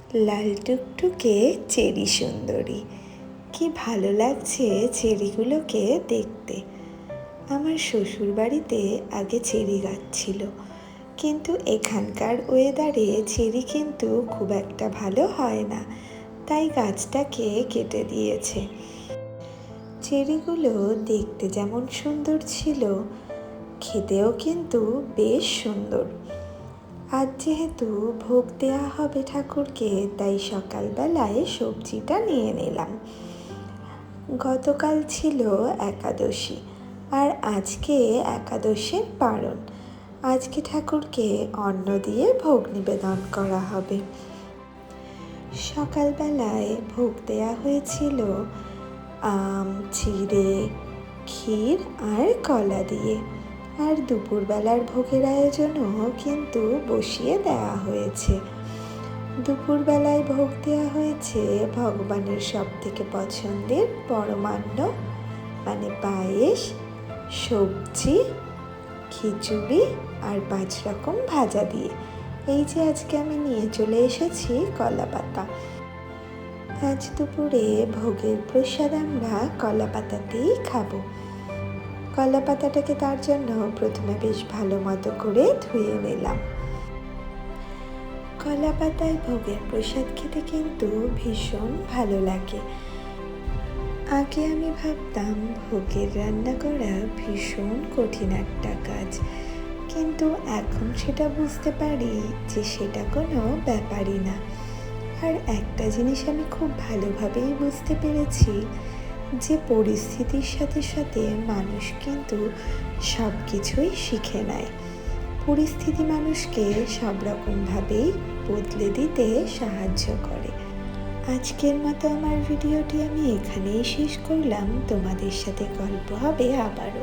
লাল টুকটুকে চেরি সুন্দরী। কি ভালো লাগছে চেরিগুলোকে দেখতে। আমার শ্বশুর বাড়িতে আগে চেরি গাছ ছিল, কিন্তু এখানকার ওয়েদারে চেরি কিন্তু খুব একটা ভালো হয় না, তাই গাছটাকে কেটে দিয়েছে। চেরিগুলো দেখতে যেমন সুন্দর ছিল, খেতেও কিন্তু বেশ সুন্দর। আজ যেহেতু ভোগ দেওয়া হবে ঠাকুরকে, তাই সকালবেলায় সবজিটা নিয়ে নিলাম। গতকাল ছিল একাদশী, আর আজকে একাদশীর পারণ। আজকে ঠাকুরকে অন্ন দিয়ে ভোগ নিবেদন করা হবে। সকালবেলায় ভোগ দেওয়া হয়েছিল আম, চিড়ে, ক্ষীর আর কলা দিয়ে। আর দুপুরবেলার ভোগের আয়োজনও কিন্তু বসিয়ে দেওয়া হয়েছে। দুপুরবেলায় ভোগ দেওয়া হয়েছে ভগবানের সবথেকে পছন্দের পরমান্ন, মানে পায়েস, সবজি, খিচুড়ি আর 5 রকম ভাজা দিয়ে। এই যে আজকে আমি নিয়ে চলে এসেছি কলা পাতা। আজ দুপুরে ভোগের প্রসাদ আমরা কলা পাতাতেই খাবো। কলা পাতাটাকে তার জন্য প্রথমে বেশ ভালো মতো করে ধুয়ে নিলাম। কলা পাতায় ভোগের প্রসাদ খেতে কিন্তু ভীষণ ভালো লাগে। আগে আমি ভাবতাম ভোগের রান্না করা ভীষণ কঠিন একটা কাজ, কিন্তু এখন সেটা বুঝতে পারি যে সেটা কোনো ব্যাপারই না। আর একটা জিনিস আমি খুব ভালোভাবেই বুঝতে পেরেছি, যে পরিস্থিতির সাথে সাথে মানুষ কিন্তু সব কিছুই শিখে নেয়। পরিস্থিতি মানুষকে সব রকমভাবেই বদলে দিতে সাহায্য করে। আজকের মতো আমার ভিডিওটি আমি এখানেই শেষ করলাম। তোমাদের সাথে গল্প হবে আবারও।